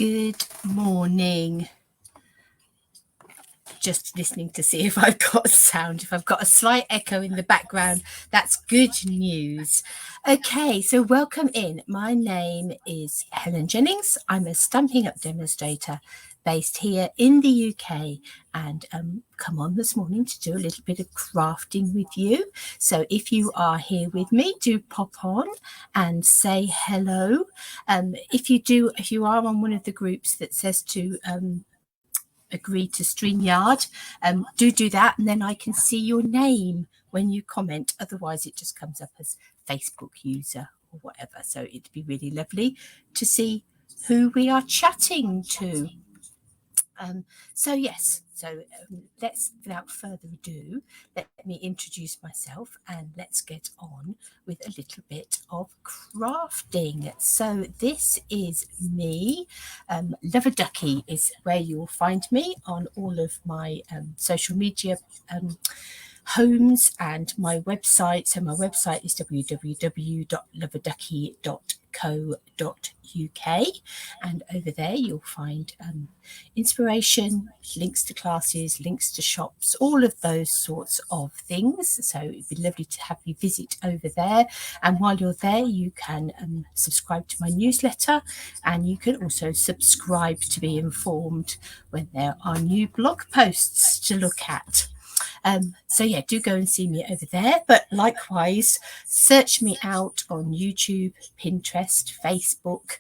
Good morning. Just listening to see if I've got sound. If I've got a slight echo in the background, that's good news. Okay, so welcome in. My name is Helen Jennings. I'm a Stampin' Up demonstrator based here in the UK, and come on this morning to do a little bit of crafting with you. So if you are here with me, do pop on and say hello. If you are on one of the groups that says to agree to StreamYard, do that, and then I can see your name when you comment. Otherwise it just comes up as Facebook user or whatever. So it'd be really lovely to see who we are chatting to. Let's, without further ado, let me introduce myself and let's get on with a little bit of crafting. So this is me. Love-a-Duckie is where you'll find me on all of my social media homes and my website. So my website is www.loveaduckie.co.uk, and over there you'll find inspiration, links to classes, links to shops, all of those sorts of things. So it'd be lovely to have you visit over there, and while you're there you can subscribe to my newsletter, and you can also subscribe to be informed when there are new blog posts to look at. So yeah, do go and see me over there, but likewise search me out on YouTube, Pinterest, Facebook,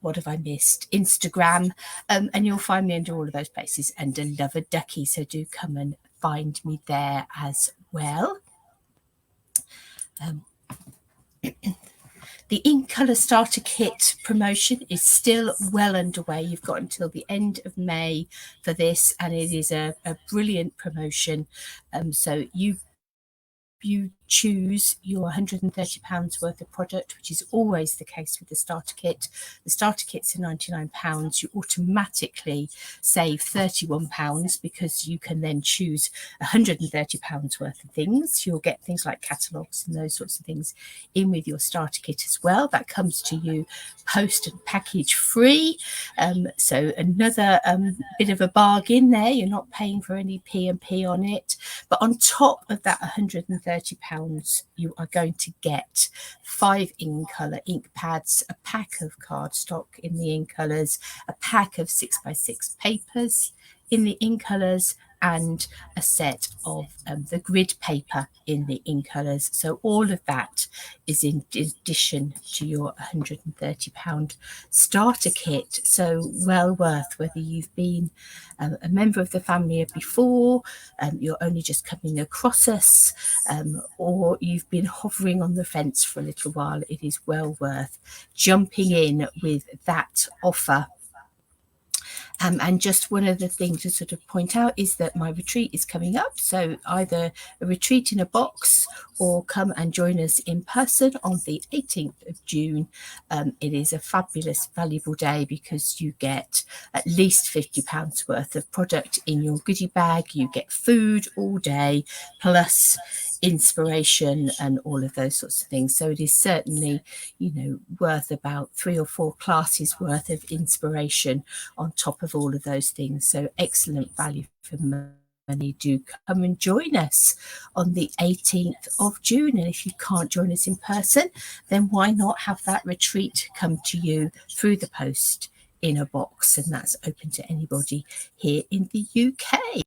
what have I missed, Instagram, and you'll find me under all of those places under Love-a-Duckie, so do come and find me there as well. The In Colour Starter Kit promotion is still well underway. You've got until the end of May for this, and it is a brilliant promotion. So you choose your £130 worth of product, which is always the case with the starter kit. The starter kit's are £99. You automatically save £31 because you can then choose £130 worth of things. You'll get things like catalogues and those sorts of things in with your starter kit as well. That comes to you post and package free. So another bit of a bargain there. You're not paying for any P&P on it. But on top of that £130, you are going to get 5 in colour ink pads, a pack of cardstock in the in colours, a pack of 6x6 papers in the in colours, and a set of the grid paper in the in colours. So all of that is in addition to your £130 starter kit. So well worth, whether you've been a member of the family before, you're only just coming across us, or you've been hovering on the fence for a little while. It is well worth jumping in with that offer. And just one other thing to sort of point out is that my retreat is coming up. So either a retreat in a box or come and join us in person on the 18th of June. It is a fabulous, valuable day because you get at least £50 worth of product in your goodie bag. You get food all day, plus inspiration and all of those sorts of things. So it is certainly, worth about 3 or 4 classes worth of inspiration on top of all of those things. So excellent value for money. Do come and join us on the 18th of June. And if you can't join us in person, then why not have that retreat come to you through the post in a box? And that's open to anybody here in the UK.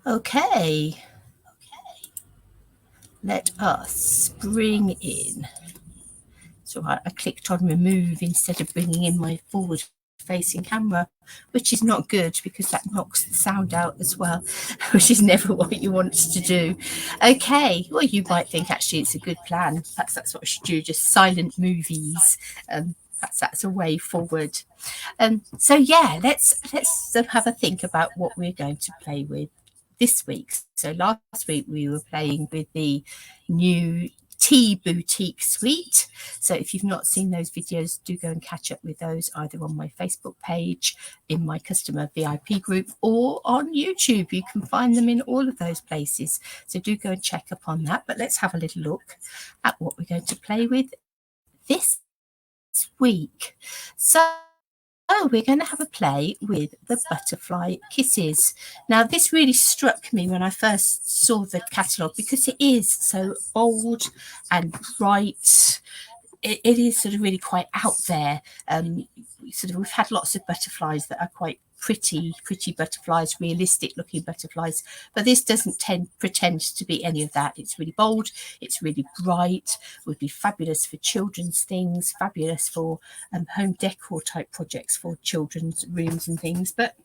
Okay, let us bring in. So I clicked on remove instead of bringing in my forward facing camera, which is not good because that knocks the sound out as well, which is never what you want to do. Okay, well, you might think actually it's a good plan. Perhaps that's what I should do, just silent movies. Perhaps that's a way forward. So yeah, let's have a think about what we're going to play with this week. So last week we were playing with the new tea boutique suite. So if you've not seen those videos, do go and catch up with those either on my Facebook page, in my customer VIP group, or on YouTube. You can find them in all of those places. So do go and check up on that. But let's have a little look at what we're going to play with this week. So we're going to have a play with the Butterfly Kisses. Now, this really struck me when I first saw the catalogue because it is so bold and bright. It is sort of really quite out there. We've had lots of butterflies that are quite pretty butterflies, realistic looking butterflies, but this doesn't pretend to be any of that. It's really bold, it's really bright, would be fabulous for children's things, fabulous for home decor type projects for children's rooms and things. But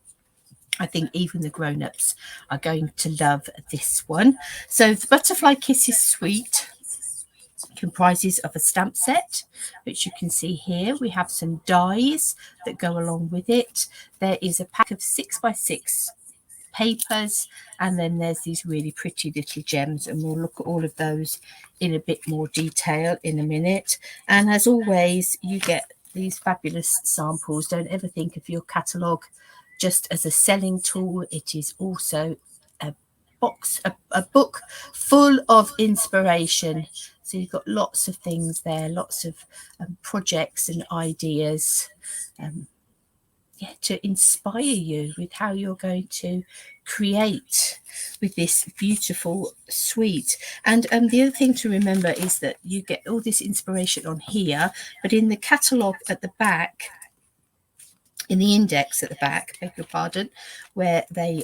I think even the grown-ups are going to love this one. So the Butterfly Kisses suite comprises of a stamp set, which you can see here. We have some dies that go along with it. There is a pack of 6x6 papers, and then there's these really pretty little gems, and we'll look at all of those in a bit more detail in a minute. And as always, you get these fabulous samples. Don't ever think of your catalogue just as a selling tool. It is also a book full of inspiration. So you've got lots of things there, lots of projects and ideas to inspire you with how you're going to create with this beautiful suite. And the other thing to remember is that you get all this inspiration on here, but in the catalogue at the back, in the index at the back, beg your pardon, where they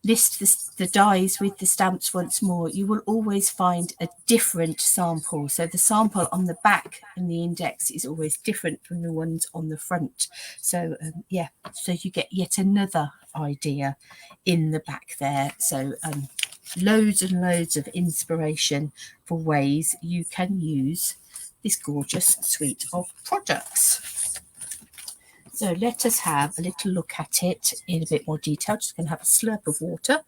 list the dies with the stamps once more, you will always find a different sample. So the sample on the back in the index is always different from the ones on the front. So so you get yet another idea in the back there. So loads and loads of inspiration for ways you can use this gorgeous suite of products. So let us have a little look at it in a bit more detail. Just going to have a slurp of water.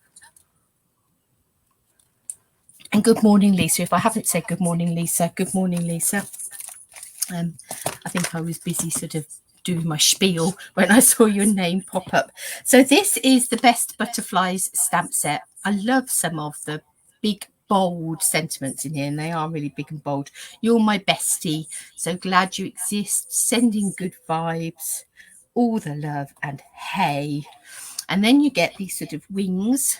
And good morning, Lisa. If I haven't said good morning, Lisa, good morning, Lisa. I think I was busy sort of doing my spiel when I saw your name pop up. So this is the Best Butterflies stamp set. I love some of the big, bold sentiments in here, and they are really big and bold. You're my bestie. So glad you exist. Sending good vibes. All the love, and hey. And then you get these sort of wings.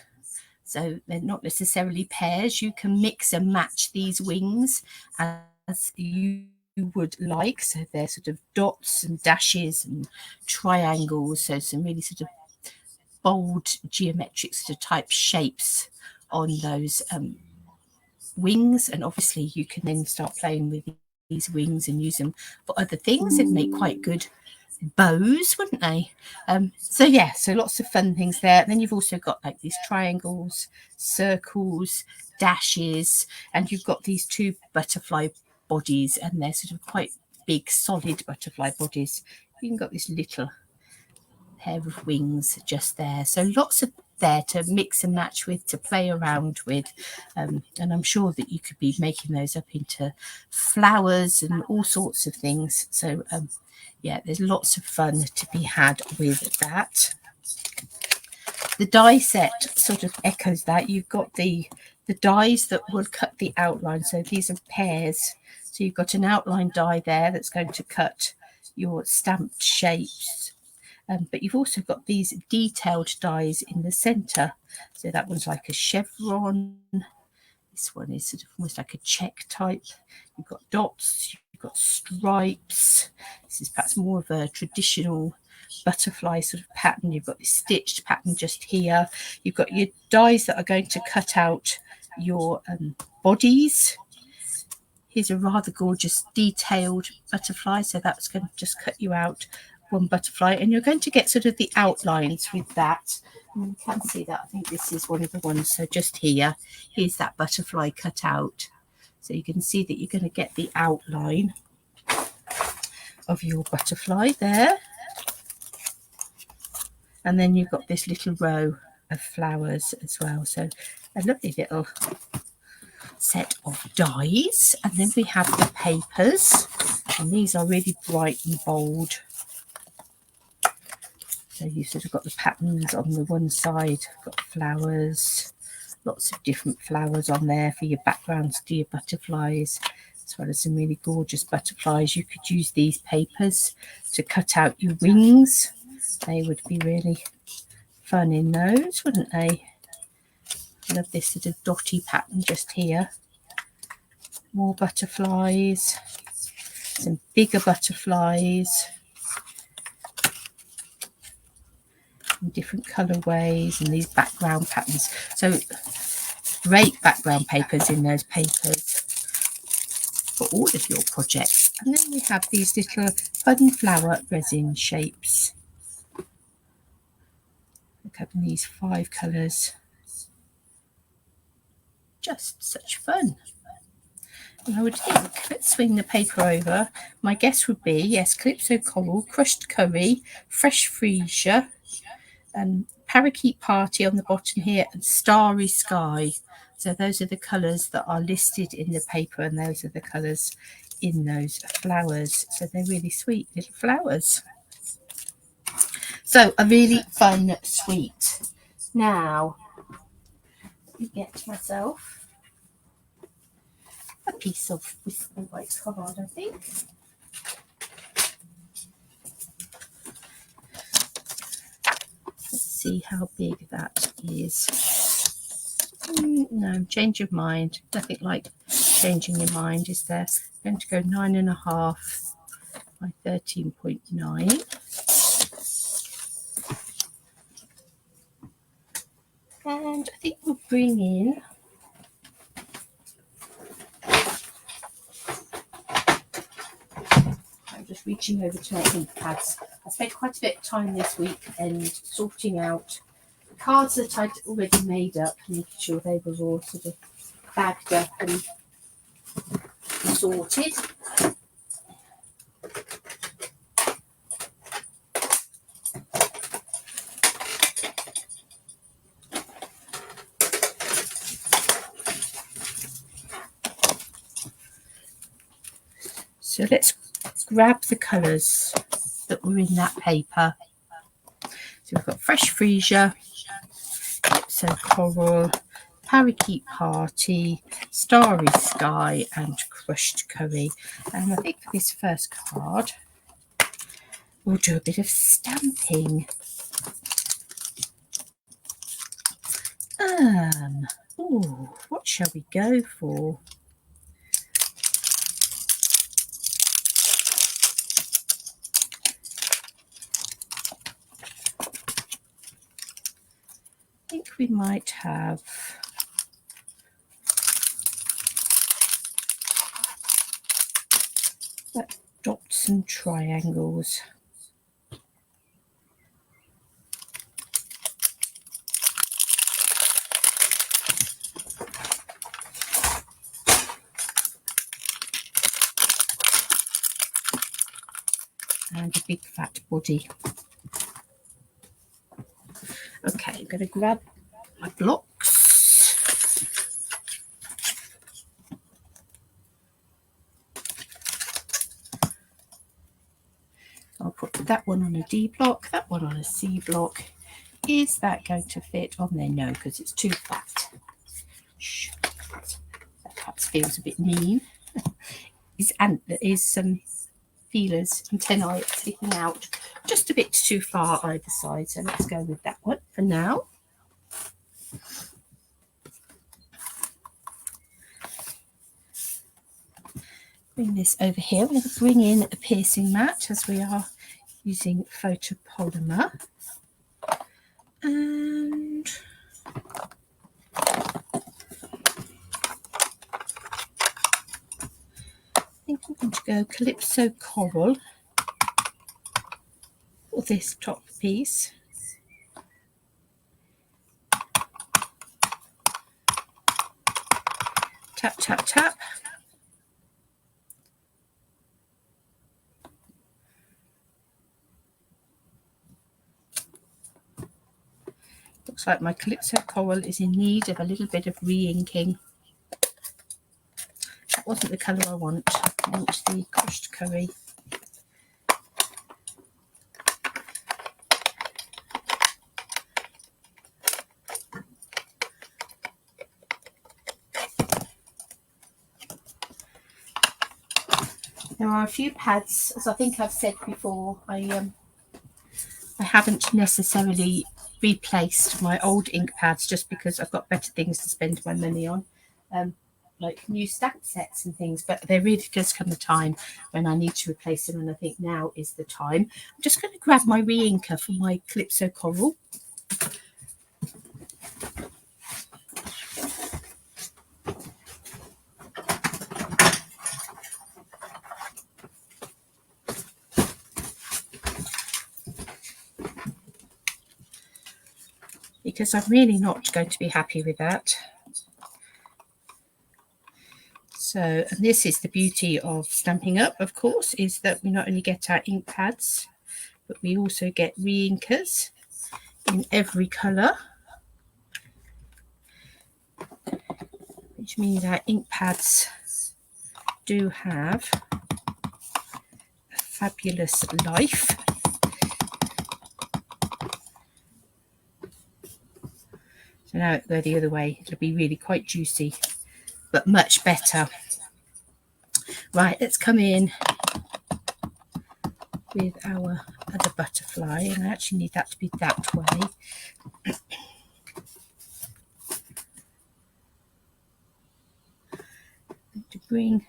So they're not necessarily pairs. You can mix and match these wings as you would like. So they're sort of dots and dashes and triangles. So some really sort of bold geometric sort of type shapes on those wings. And obviously you can then start playing with these wings and use them for other things and make quite good bows, wouldn't they? So lots of fun things there. And then you've also got like these triangles, circles, dashes, and you've got these two butterfly bodies, and they're sort of quite big solid butterfly bodies. You've got this little pair of wings just there. So lots of there to mix and match with, to play around with, and I'm sure that you could be making those up into flowers and all sorts of things. So there's lots of fun to be had with that. The die set sort of echoes that. You've got the dies that will cut the outline. So these are pairs. So you've got an outline die there that's going to cut your stamped shapes. But you've also got these detailed dies in the centre. So that one's like a chevron. This one is sort of almost like a check type. You've got dots, you've got stripes. This is perhaps more of a traditional butterfly sort of pattern. You've got this stitched pattern just here. You've got your dies that are going to cut out your bodies. Here's a rather gorgeous detailed butterfly. So that's going to just cut you out one butterfly, and you're going to get sort of the outlines with that. And you can see that. I think this is one of the ones. So just here's that butterfly cut out. So you can see that you're going to get the outline of your butterfly there. And then you've got this little row of flowers as well. So a lovely little set of dies, and then we have the papers, and these are really bright and bold. So you've sort of got the patterns on the one side, got flowers, lots of different flowers on there for your backgrounds to your butterflies, as well as some really gorgeous butterflies. You could use these papers to cut out your wings. They would be really fun in those, wouldn't they? I love this sort of dotty pattern just here. More butterflies, some bigger butterflies in different colourways, and these background patterns. So great background papers in those papers for all of your projects. And then we have these little fun flower resin shapes. Look up in these 5 colours. Just such fun. And I would think, let's swing the paper over. My guess would be, yes, Calypso Coral, Crushed Curry, Fresh Freesia, and Parakeet Party on the bottom here, and Starry Sky. So those are the colours that are listed in the paper, and those are the colours in those flowers. So they're really sweet little flowers. So a really fun suite. Now, let me get myself a piece of Whisper White card, I think. Let's see how big that is. No, change of mind. Nothing like changing your mind, is there? I'm going to go 9.5 by 13.9. And I think we'll bring in just reaching over to my ink pads. I spent quite a bit of time this week and sorting out cards that I'd already made up, making sure they were all sort of bagged up and sorted. So let's grab the colours that were in that paper. So we've got Fresh Freesia, Calypso Coral, Parakeet Party, Starry Sky, and Crushed Curry. And I think for this first card, we'll do a bit of stamping. Oh, what shall we go for? I think we might have like dots and triangles. And a big fat body. Okay, I'm going to grab my blocks. I'll put that one on a D block, that one on a C block. Is that going to fit on there? No, because it's too fat. Shh. That perhaps feels a bit mean. Is some feelers, antennae sticking out just a bit too far either side. So let's go with that one for now. Bring this over here. I'm going to bring in a piercing mat as we are using photopolymer. And I think I'm going to go Calypso Coral for this top piece. Tap, tap, tap. Looks like my Calypso Coral is in need of a little bit of re-inking. wasn't the colour I want. I want the crushed curry. There are a few pads, as I think I've said before. I haven't necessarily replaced my old ink pads just because I've got better things to spend my money on, like new stamp sets and things. But there really does come a time when I need to replace them, and I think now is the time. I'm just going to grab my re-inker for my Calypso Coral. Because I'm really not going to be happy with that. So, and this is the beauty of Stampin' Up, of course, is that we not only get our ink pads, but we also get re-inkers in every colour, which means our ink pads do have a fabulous life. So now it'll go the other way. It'll be really quite juicy, but much better. Right, let's come in with our other butterfly, and I actually need that to be that way. To bring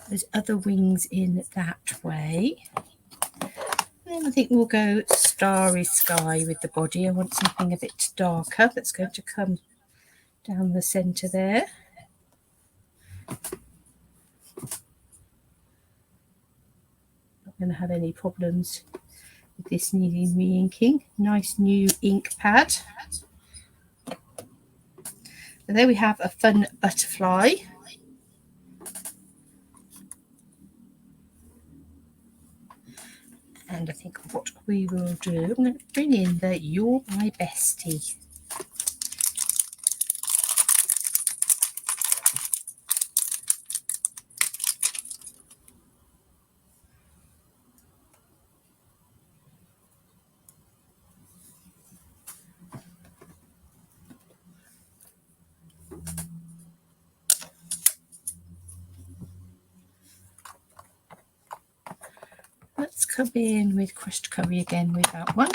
those other wings in that way. And I think we'll go Starry Sky with the body. I want something a bit darker that's going to come down the centre there. Not going to have any problems with this needing re-inking. Nice new ink pad. And there we have a fun butterfly. And I think what we will do, I'm going to bring in the You're My Bestie. Let's come in with crushed curry again with that one.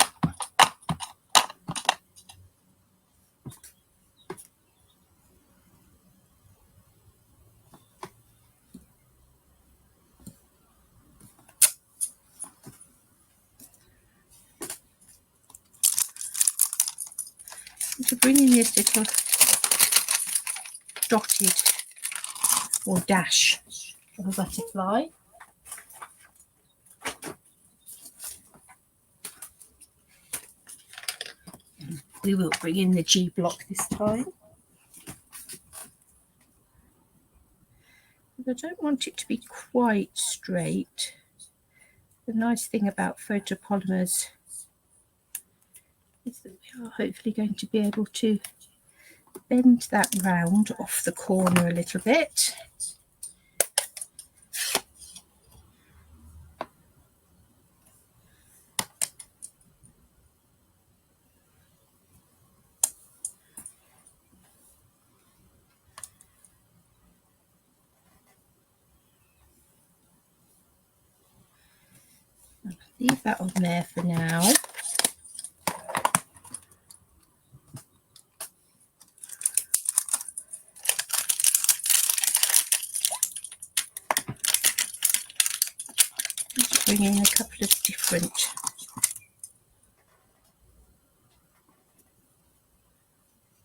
And to bring in this little dotted or dash of a butterfly. We will bring in the G block this time. But I don't want it to be quite straight. The nice thing about photopolymers is that we are hopefully going to be able to bend that round off the corner a little bit. Leave that on there for now. Just bring in a couple of different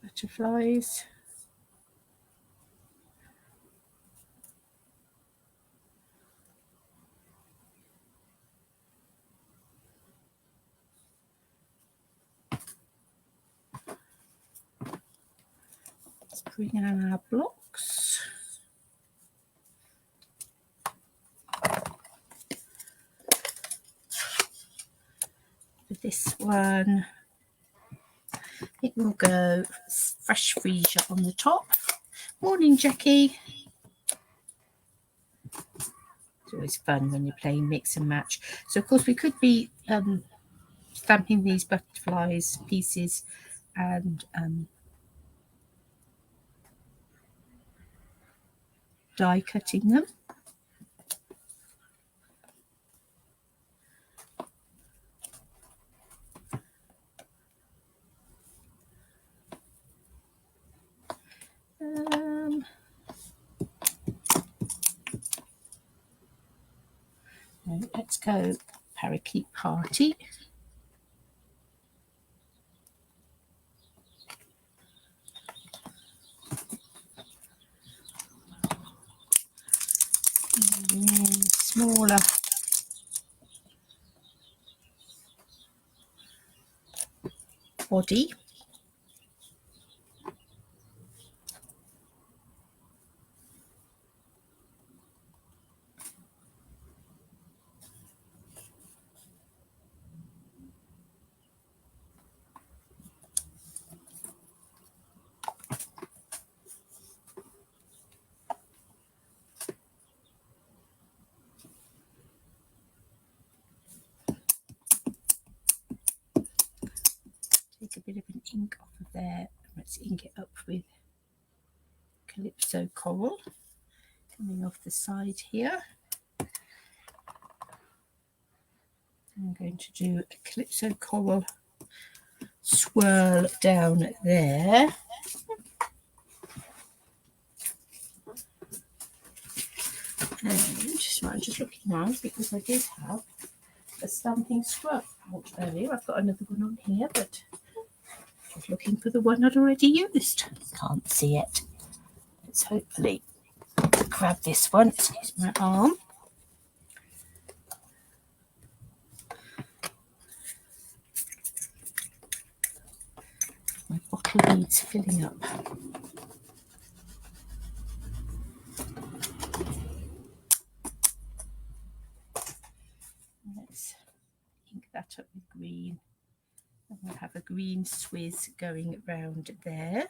butterflies. Bring in our blocks. For this one, I think we'll go fresh freesia on the top. Morning, Jackie. It's always fun when you're playing mix and match. So of course we could be stamping these butterflies pieces and die cutting them. Let's go parakeet party. Smaller body. Take a bit of an ink off of there. Let's ink it up with Calypso Coral coming off the side here. I'm going to do a Calypso Coral swirl down there. And so I'm just looking now because I did have a stamping scrub out earlier. I've got another one on here, but just looking for the one I'd already used. Can't see it. Let's hopefully grab this one. Excuse my arm. My bottle needs filling up. Let's ink that up with green. And we'll have a green swizz going around there.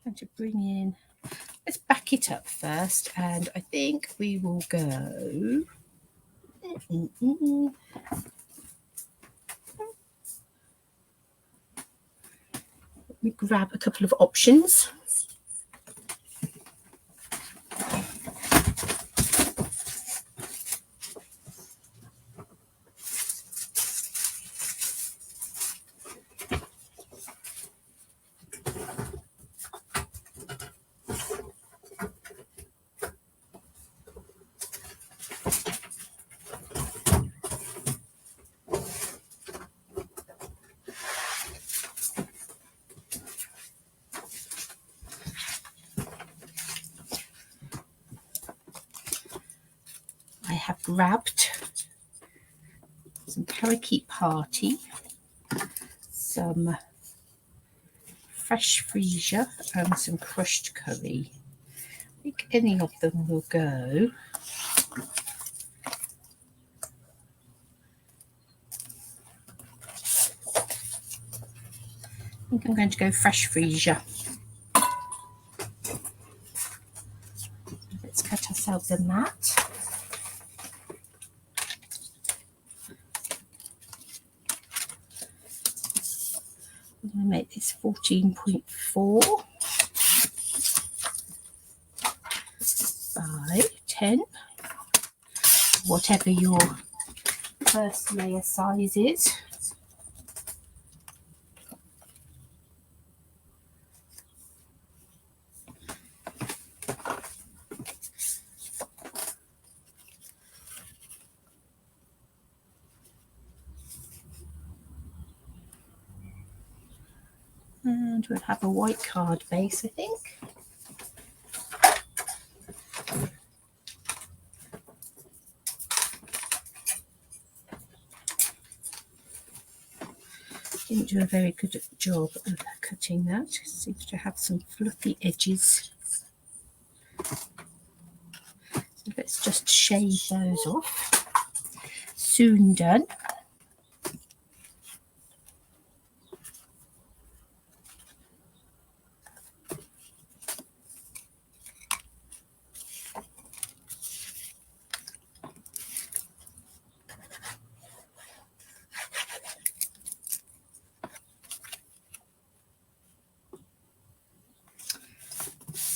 And to bring in, let's back it up first, and I think we will go let me grab a couple of options. I have grabbed some Parakeet Party, some fresh freesia, and some crushed curry. I think any of them will go. I think I'm going to go fresh freesia. Let's cut ourselves a mat. I'm going to make this 14.4 by 10, whatever your first layer size is. And we'll have a white card base, I think. Didn't do a very good job of cutting that. It seems to have some fluffy edges. So let's just shave those off. Soon done.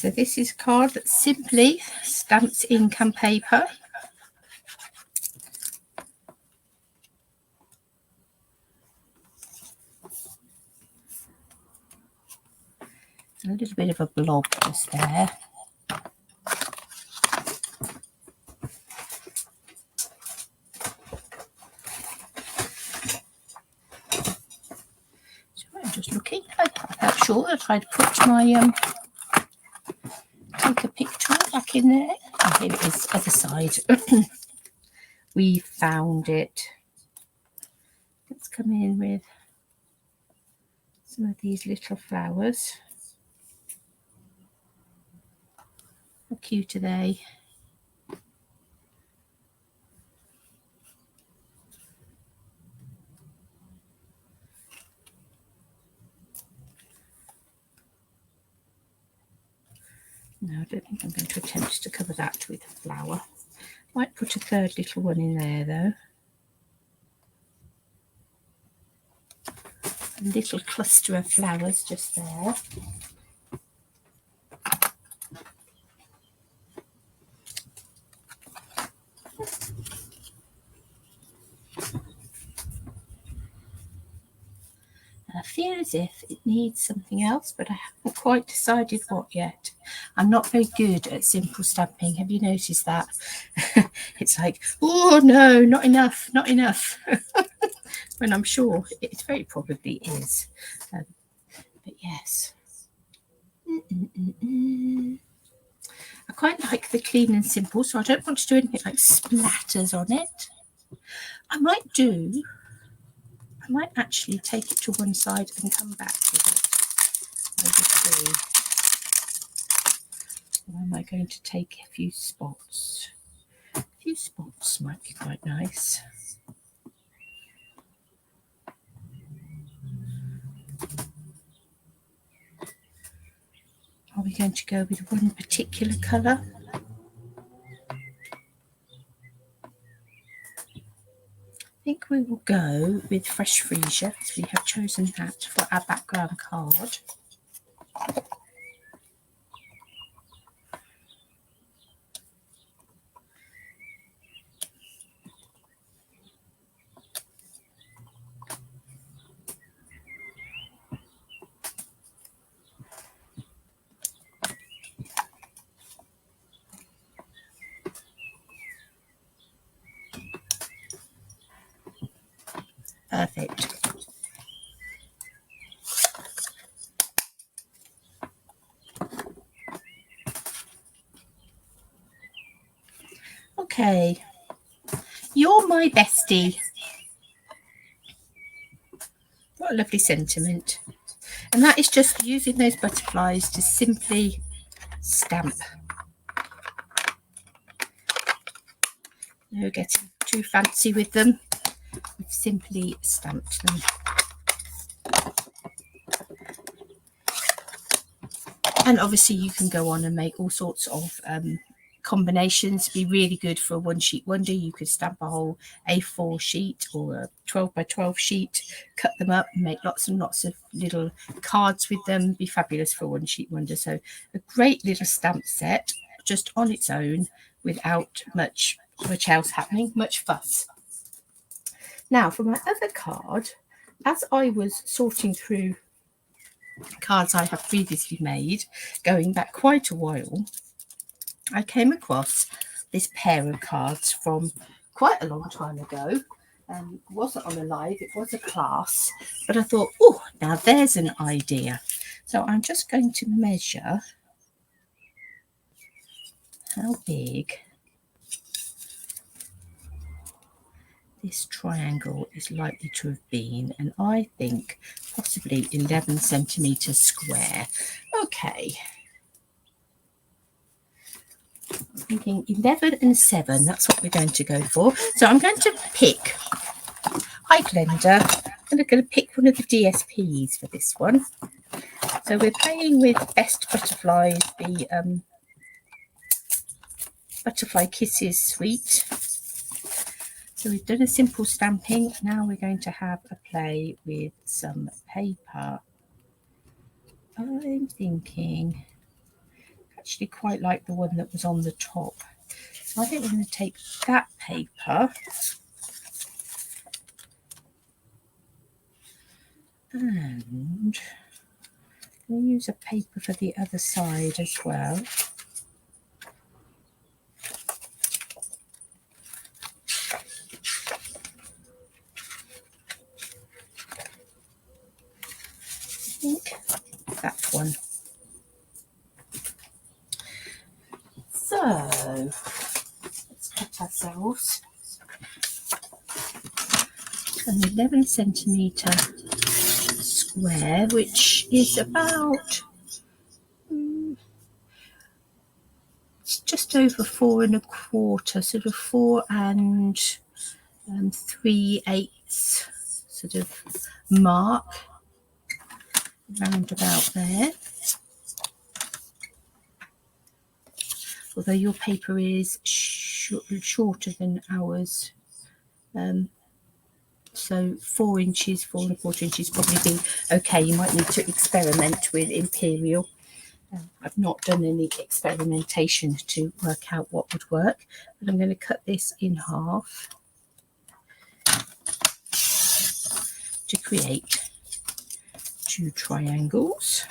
So this is a card that's simply stamped ink and paper. A little bit of a blob just there. So I'm just looking. I felt sure that I'd put my take a picture back in there. Oh, here it is, other side. We found it. Let's come in with some of these little flowers. How cute are they? No, I don't think I'm going to attempt to cover that with a flower. Might put a third little one in there though. A little cluster of flowers just there. I feel as if it needs something else, but I haven't quite decided what yet. I'm not very good at simple stamping. Have you noticed that? It's like, oh no, not enough, not enough. When I'm sure it very probably is. But yes. I quite like the clean and simple, so I don't want to do anything like splatters on it. I might actually take it to one side and come back with it. I'll just see. Or am I going to take a few spots? A few spots might be quite nice. Are we going to go with one particular colour? I think we will go with Fresh Freesia, as we have chosen that for our background card. Perfect. Okay, you're my bestie. What a lovely sentiment. And that is just using those butterflies to simply stamp. No getting too fancy with them. We've simply stamped them. And obviously you can go on and make all sorts of combinations. Be really good for a one sheet wonder. You could stamp a whole A4 sheet or a 12 by 12 sheet, cut them up and make lots and lots of little cards with them. Be fabulous for a one sheet wonder. So a great little stamp set just on its own without much else happening, much fuss. Now for my other card, as I was sorting through cards I have previously made, going back quite a while, I came across this pair of cards from quite a long time ago. It wasn't on a live, it was a class, but I thought, oh, now there's an idea. So I'm just going to measure how big this triangle is likely to have been, and I think possibly 11 centimeters square. Okay. I'm thinking 11 and 7, that's what we're going to go for. So I'm going to pick, hi Glenda, I'm going to pick one of the DSPs for this one. So we're playing with Best Butterflies, the Butterfly Kisses suite. So we've done a simple stamping. Now we're going to have a play with some paper. I'm thinking actually quite like the one that was on the top. So I think we're going to take that paper and we'll use a paper for the other side as well. I think that one. So let's cut ourselves an 11cm square, which is about it's just over 4 1/4, sort of 4 3/8 sort of mark, round about there. Although your paper is shorter than ours, so 4 inches, 4 1/4 inches probably be okay. You might need to experiment with imperial. I've not done any experimentation to work out what would work, but I'm going to cut this in half to create 2 triangles.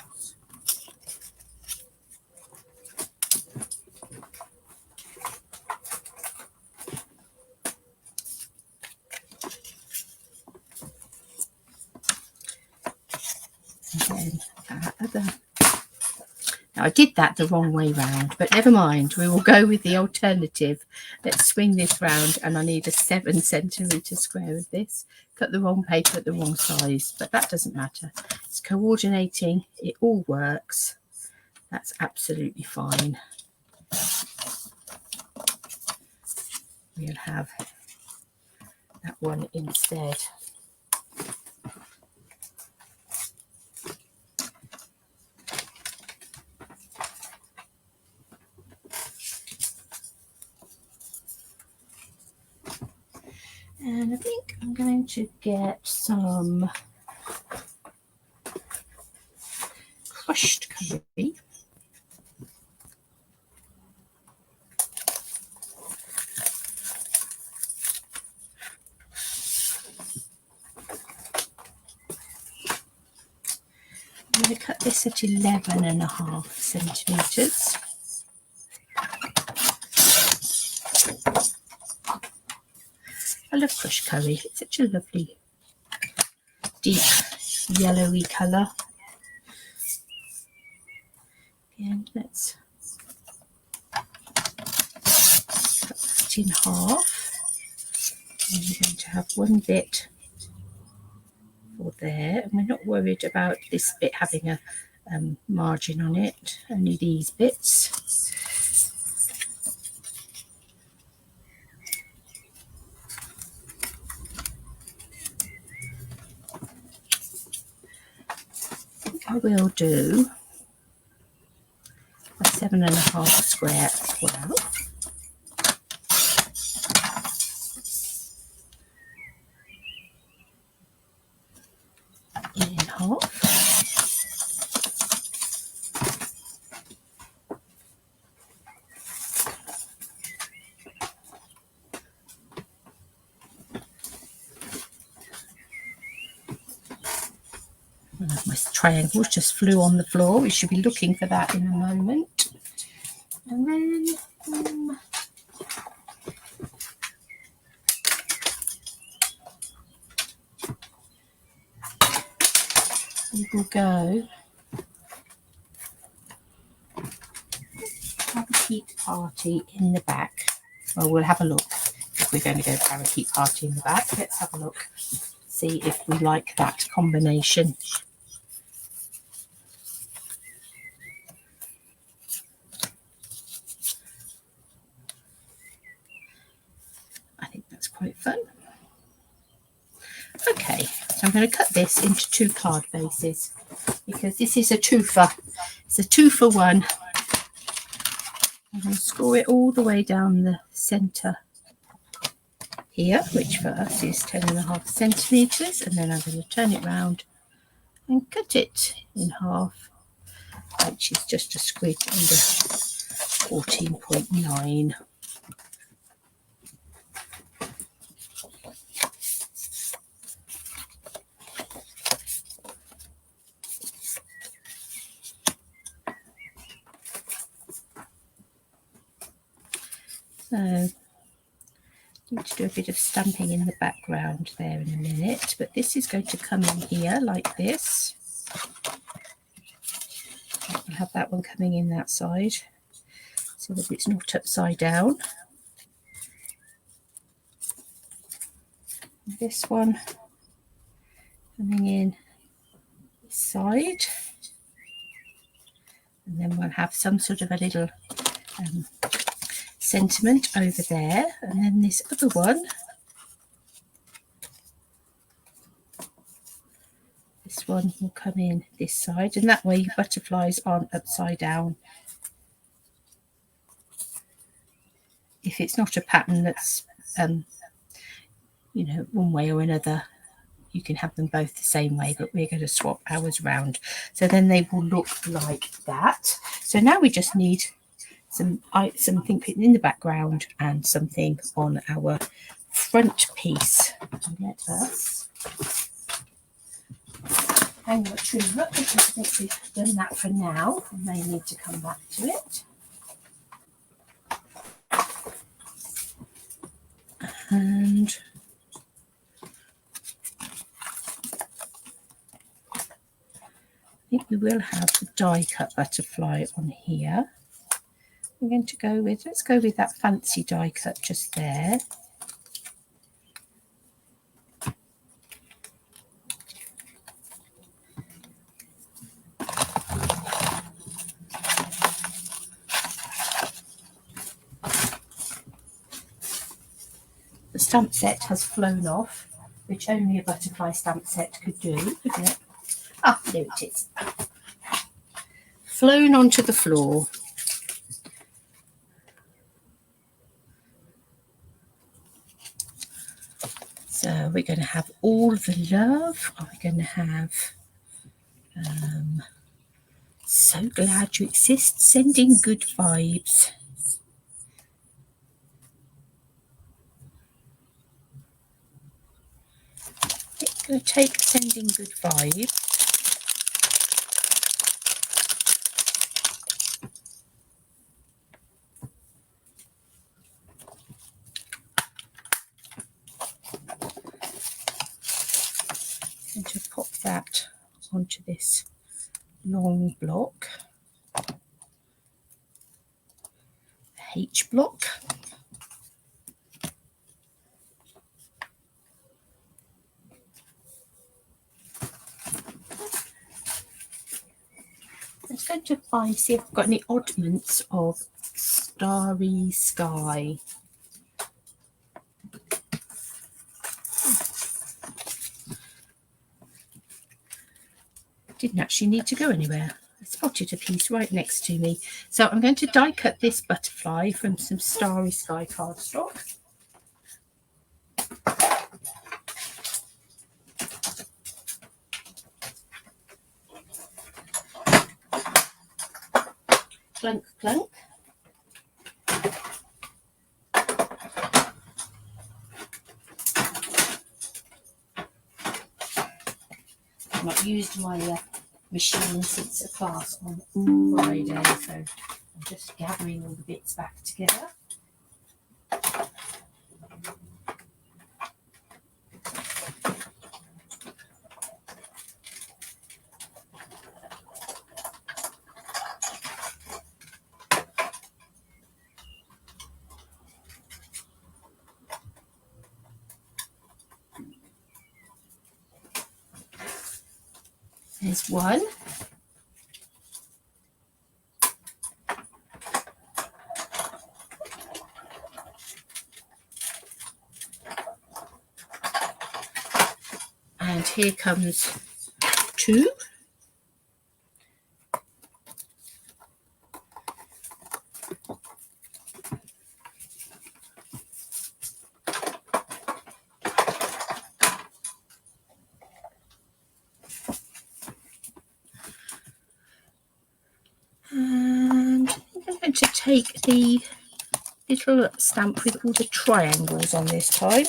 And then now I did that the wrong way round, but never mind, we will go with the alternative. Let's swing this round, and I need a 7cm square of this. Cut the wrong paper at the wrong size, but that doesn't matter. It's coordinating, it all works. That's absolutely fine. We'll have that one instead. And I think I'm going to get some crushed curry. I'm going to cut this at 11.5 centimetres. I love crushed curry. It's such a lovely, deep, yellowy colour. And let's cut that in half. And we're going to have one bit for there. And we're not worried about this bit having a margin on it, only these bits. I will do a 7.5 square as well. In half. My triangles just flew on the floor. We should be looking for that in a moment. And then we will go parakeet party in the back. Well, we'll have a look if we're going to go parakeet party in the back. Let's have a look, see if we like that combination. Quite fun. Okay, so I'm going to cut this into 2 card bases because this is a twofer. It's a 2 for 1. I'm going to score it all the way down the centre here, which for us is 10.5 centimetres, and then I'm going to turn it round and cut it in half, which is just a squid under 14.9. So I need to do a bit of stamping in the background there in a minute, but this is going to come in here like this. I'll have that one coming in that side so that it's not upside down. This one coming in this side, and then we'll have some sort of a little sentiment over there, and then this other one, this one will come in this side, and that way your butterflies aren't upside down. If it's not a pattern that's you know, one way or another, you can have them both the same way, but we're going to swap ours around. So then they will look like that. So now we just need something in the background and something on our front piece. Let us hang the tree up because I think we've done that for now. We may need to come back to it. And I think we will have the die cut butterfly on here. I'm going to go with, let's go with that fancy die cut just there. The stamp set has flown off, which only a butterfly stamp set could do, isn't it? Ah, there it is. Flown onto the floor. So we're going to have all the love. Are we going to have so glad you exist, sending good vibes. It's going to take sending good vibes. I'm going to pop that onto this long block, H block. I'm just going to see if I've got any oddments of starry sky. Didn't actually need to go anywhere. I spotted a piece right next to me. So I'm going to die cut this butterfly from some starry sky cardstock. Clunk, clunk. I've not used my machine since a class on Friday, so I'm just gathering all the bits back together. There's one. And here comes two. And I'm going to take the little stamp with all the triangles on this time.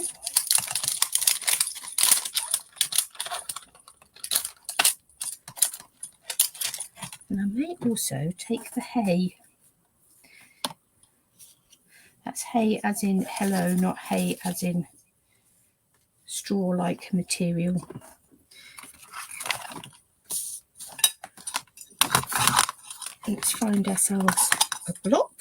And I may also take the hay. That's hay as in hello, not hay as in straw-like material. Let's find ourselves a block.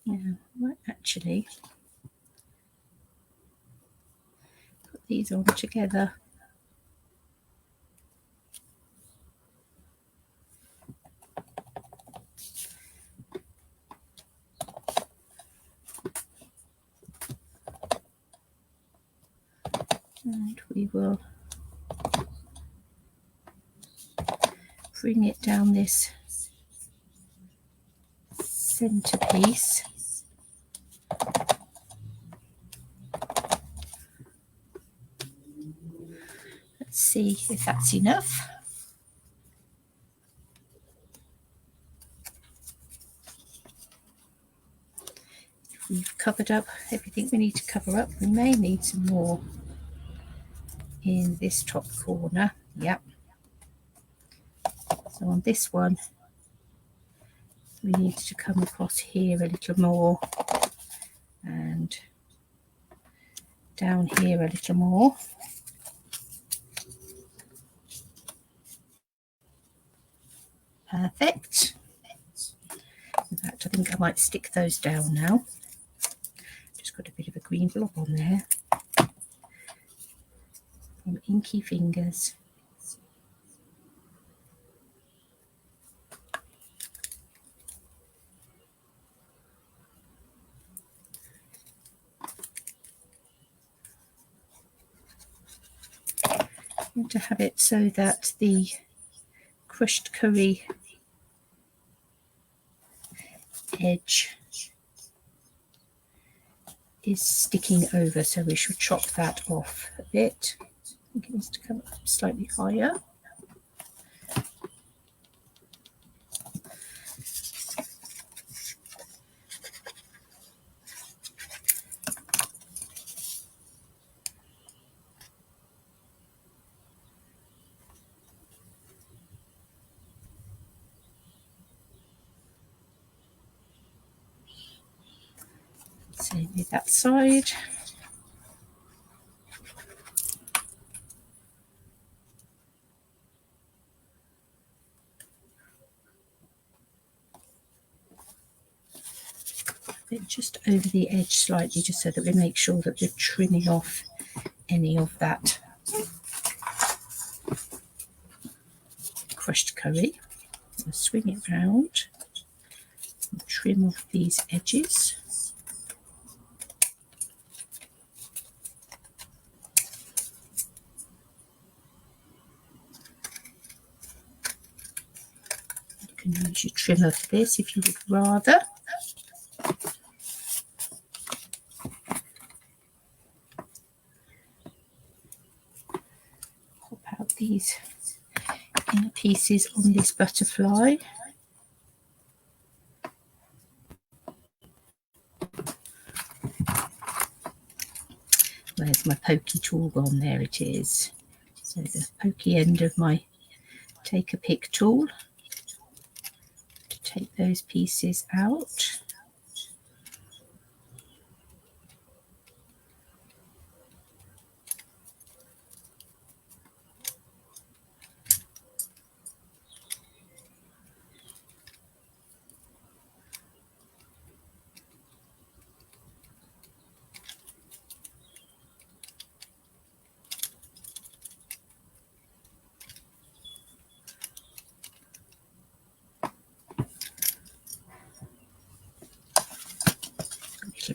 Now, I might actually put these on together. And we will bring it down this centerpiece. Let's see if that's enough. If we've covered up everything we need to cover up, we may need some more in this top corner. Yep. So on this one, we need to come across here a little more and down here a little more. Perfect. In fact, I think I might stick those down now. Just got a bit of a green blob on there. From Inky Fingers. To have it so that the crushed curry edge is sticking over, so we should chop that off a bit. I think it needs to come up slightly higher. Same with that side. Bit just over the edge slightly, just so that we make sure that we're trimming off any of that crushed curry. We'll swing it round and trim off these edges. You can use your trimmer for this if you would rather. Pop out these inner pieces on this butterfly. Where's my pokey tool gone? There it is. So the pokey end of my take a pick tool to take those pieces out.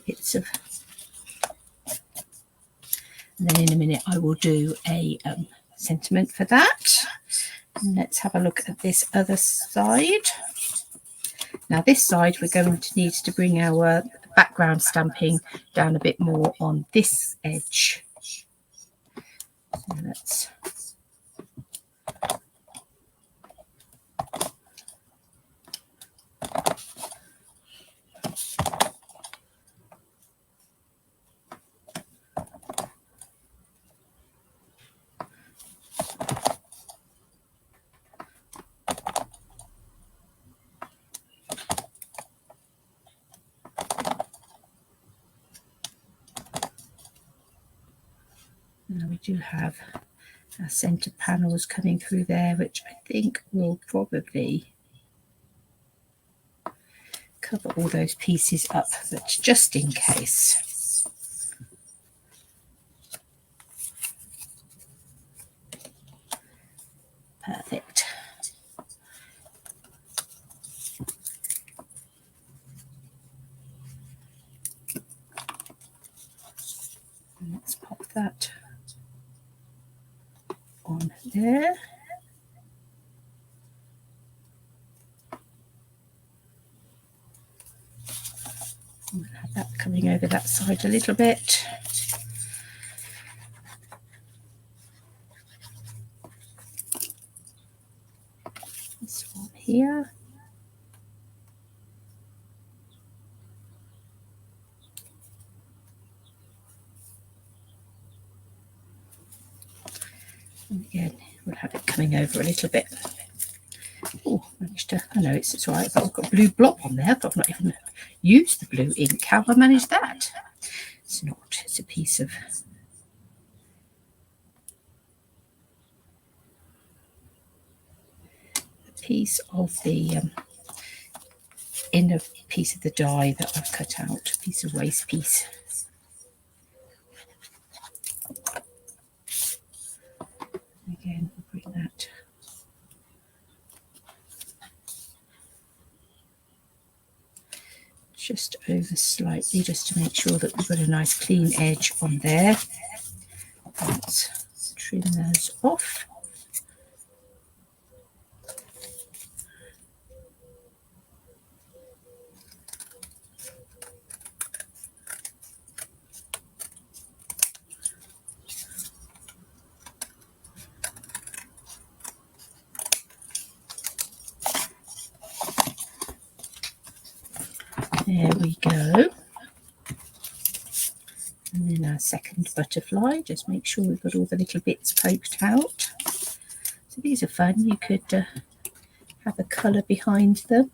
Bits of, and then in a minute I will do a sentiment for that. And let's have a look at this other side. Now this side we're going to need to bring our background stamping down a bit more on this edge. So let's now we do have our centre panels coming through there, which I think will probably cover all those pieces up, but just in case. Perfect. And let's pop that on there. We'll have that coming over that side a little bit. This one here. And again, we'll have it coming over a little bit. Oh, managed to, I know it's all right, but I've got a blue blob on there, but I've not even used the blue ink. How have I managed that? It's not, it's a piece of the inner piece of the die that I've cut out, a piece of waste piece. Again, we'll bring that just over slightly, just to make sure that we've got a nice clean edge on there. Let's trim those off. There we go. And then our second butterfly, just make sure we've got all the little bits poked out. So these are fun. You could have a colour behind them.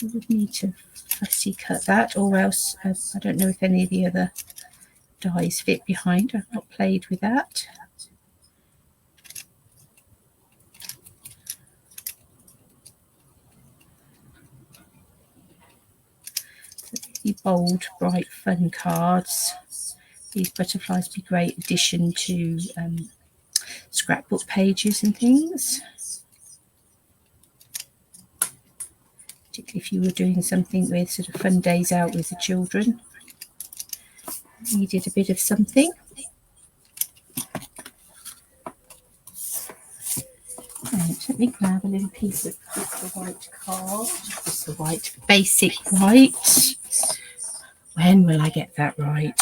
You would need to fussy cut that, or else I don't know if any of the other dies fit behind. I've not played with that. Really bold, bright, fun cards. These butterflies would be a great addition to scrapbook pages and things. Particularly if you were doing something with sort of fun days out with the children. Needed a bit of something. Right, let me grab a little piece of the white card. Just the white, basic white. When will I get that right?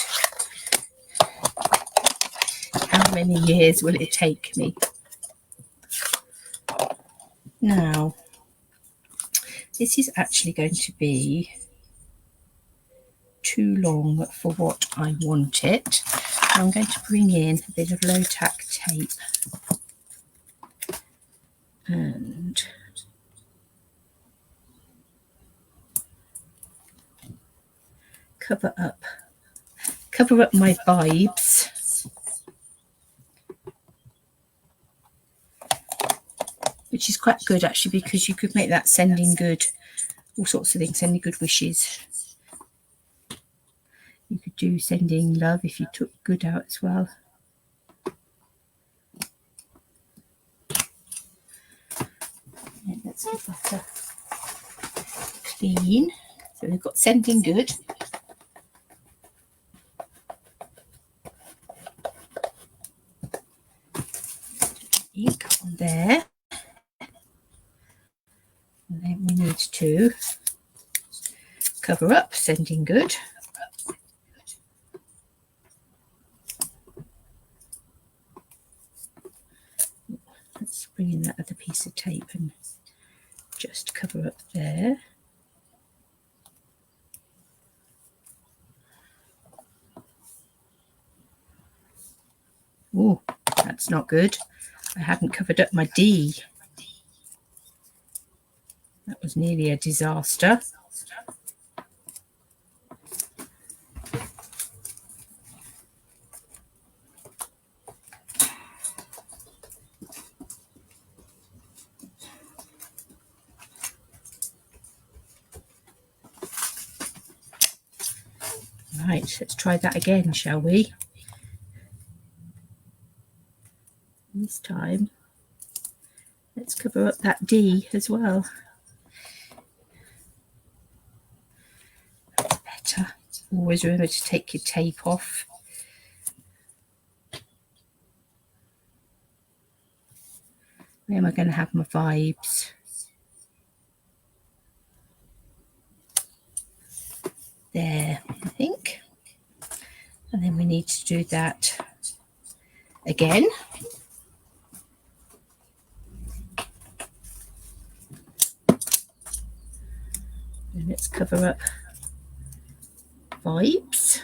How many years will it take me? Now, this is actually going to be too long for what I want it. I'm going to bring in a bit of low tack tape and cover up my vibes, which is quite good actually, because you could make that sending good, all sorts of things, sending good wishes. You could do sending love if you took good out as well. And let's give that a clean. So we've got sending good. Ink on there. And then we need to cover up, sending good. Let's bring in that other piece of tape and just cover up there. Oh, that's not good. I hadn't covered up my D. That was nearly a disaster. Right, let's try that again, shall we? This time, let's cover up that D as well. That's better. Always remember to take your tape off. Where am I going to have my vibes? There, I think. And then we need to do that again. And let's cover up vibes.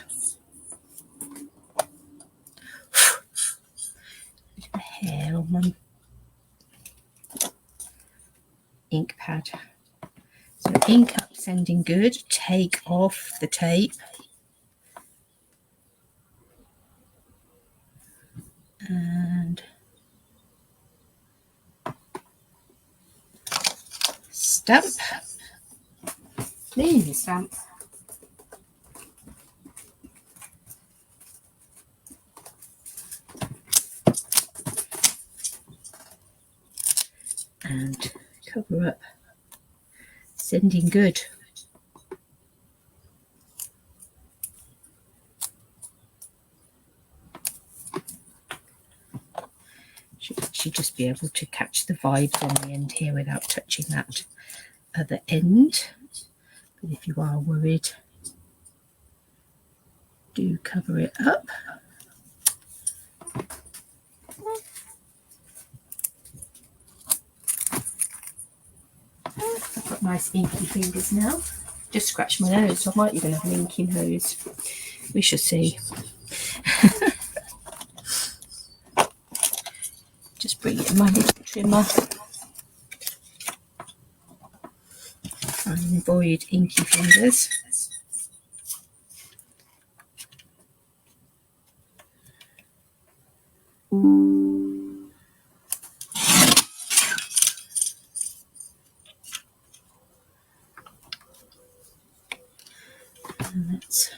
Bit of a hair on my ink pad. So ink up, sending good. Take off the tape. And stamp. Please stamp. And cover up, sending good. Should just be able to catch the vibes on the end here without touching that other end. But if you are worried, do cover it up. I've got nice inky fingers now. Just scratch my nose, so I might even have an inky nose. We shall see. Just bring it in my little trimmer. Try and avoid inky fingers. And let's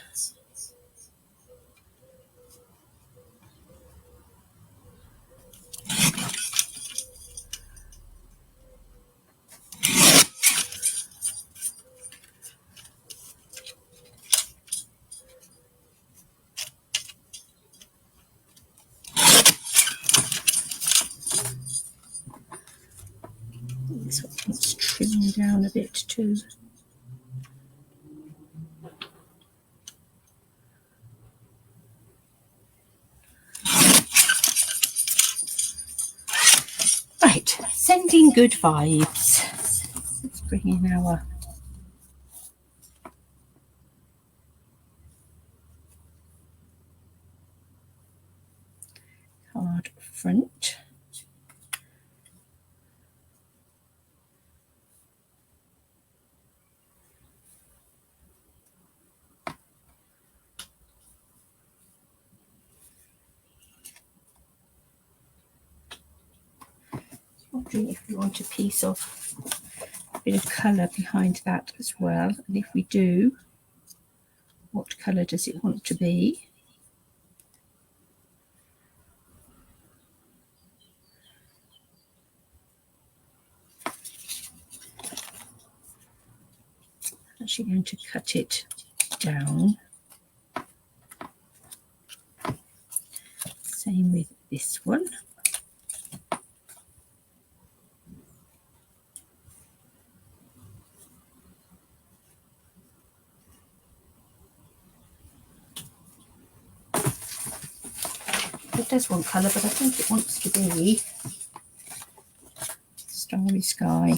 this one needs trimming down a bit too. Right, sending good vibes. Let's bring in our card front. Wondering if we want a piece of a bit of colour behind that as well, and if we do, what colour does it want to be? I'm actually going to cut it down. Same with this one. does want colour, but I think it wants to be Starry Sky.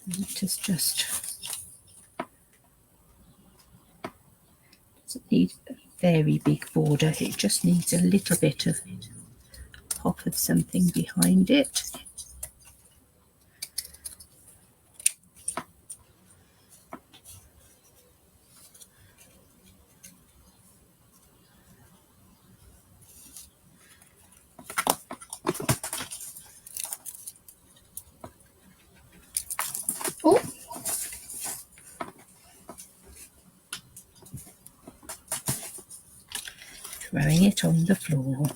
It is just, doesn't need a very big border, it just needs a little bit of pop of something behind it. Oh, throwing it on the floor.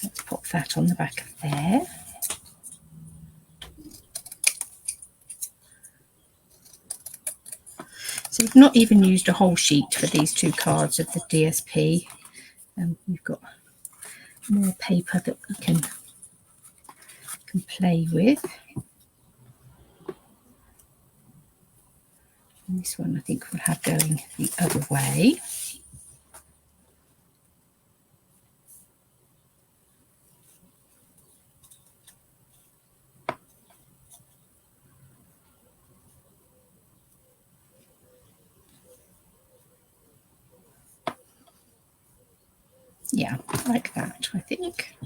Let's pop that on the back of there. So we've not even used a whole sheet for these two cards of the DSP. We've got more paper that we can play with. And this one I think we'll have going the other way. Yeah, like that, I think.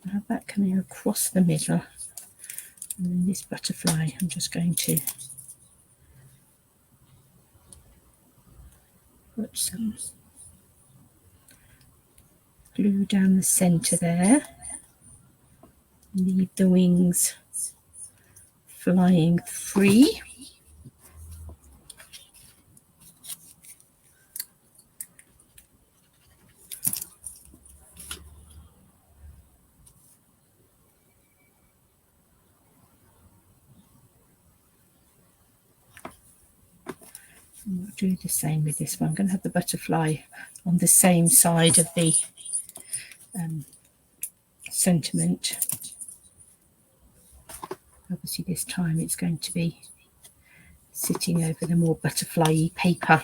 I have that coming across the middle. And then this butterfly, I'm just going to put some glue down the centre there. Leave the wings flying free. And we'll do the same with this one. I'm going to have the butterfly on the same side of the sentiment. Obviously this time it's going to be sitting over the more butterfly-y paper.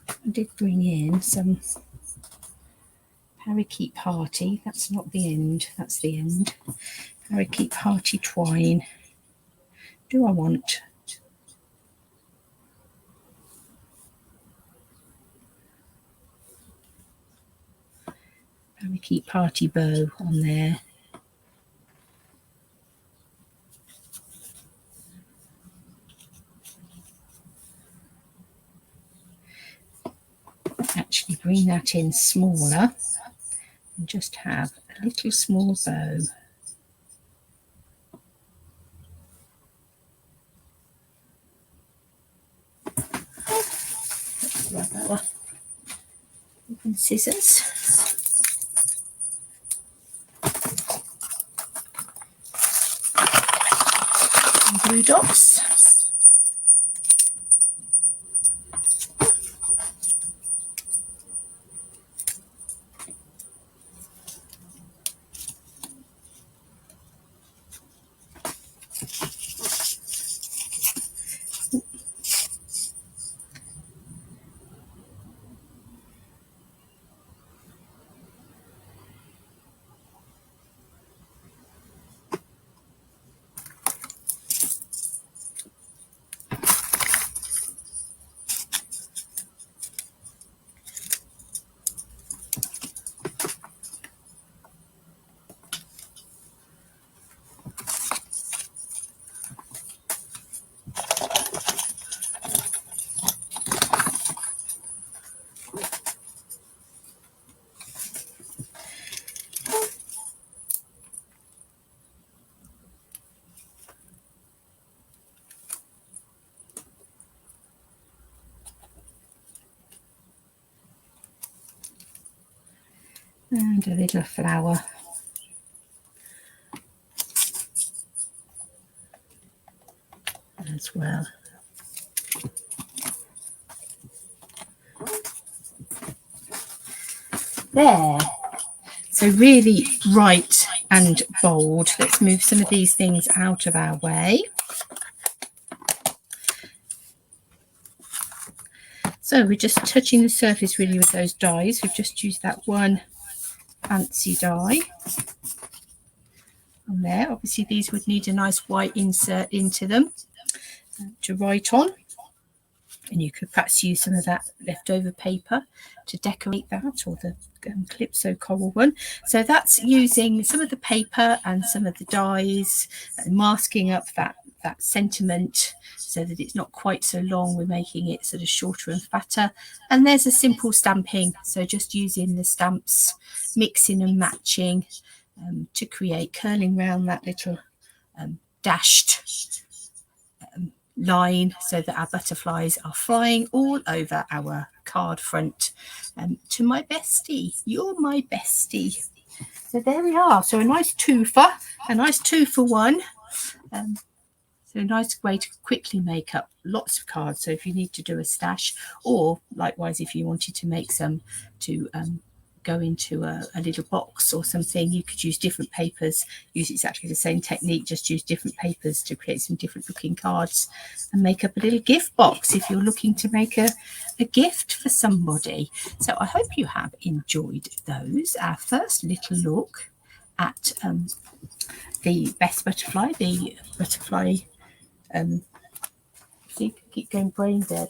I did bring in some parakeet party. That's not the end, that's the end. Parakeet party twine. Do I want parakeet party bow on there? Actually bring that in smaller and just have a little small bow. Grab our open scissors. And glue dots. And a little flower. As well. there. So really bright and bold. Let's move some of these things out of our way. So we're just touching the surface really with those dies. We've just used that one fancy die on there. Obviously these would need a nice white insert into them to write on. And you could perhaps use some of that leftover paper to decorate that, or the Calypso coral one. So that's using some of the paper and some of the dies, and masking up that sentiment so that it's not quite so long. We're making it sort of shorter and fatter. And there's a simple stamping, so just using the stamps, mixing and matching to create, curling around that little dashed line so that our butterflies are flying all over our card front. To my bestie, you're my bestie. So there we are. So a nice two for one. So a nice way to quickly make up lots of cards. So if you need to do a stash, or likewise if you wanted to make some to go into a little box or something, you could use different papers, use exactly the same technique, just use different papers to create some different looking cards and make up a little gift box if you're looking to make a gift for somebody. So I hope you have enjoyed those. Our first little look at the best butterfly, see, keep going brain dead.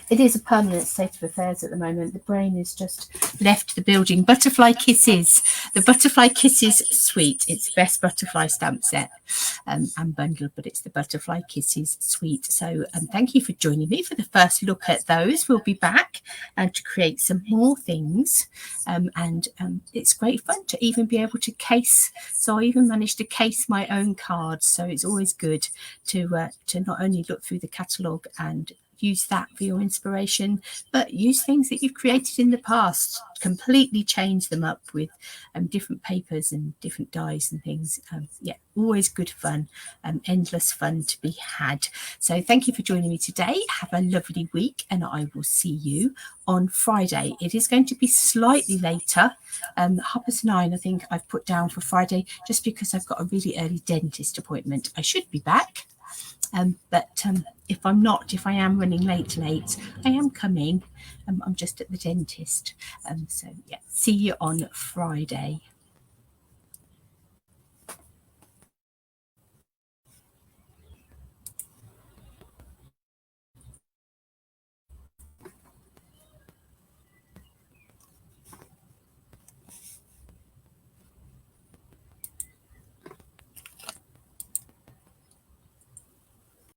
It is a permanent state of affairs at the moment. The brain has just left the building. Butterfly Kisses. The Butterfly Kisses suite. It's the best butterfly stamp set and bundle, but it's the Butterfly Kisses suite. So thank you for joining me for the first look at those. We'll be back to create some more things. And it's great fun to even be able to case. So I even managed to case my own cards. So it's always good to not only look through the catalogue and use that for your inspiration, but use things that you've created in the past, completely change them up with different papers and different dies and things. Yeah, always good fun, endless fun to be had. So thank you for joining me today. Have a lovely week, and I will see you on Friday. It is going to be slightly later, 9:30 I think I've put down for Friday, just because I've got a really early dentist appointment. I should be back. But if I am running late, I am coming. I'm just at the dentist. So yeah, see you on Friday.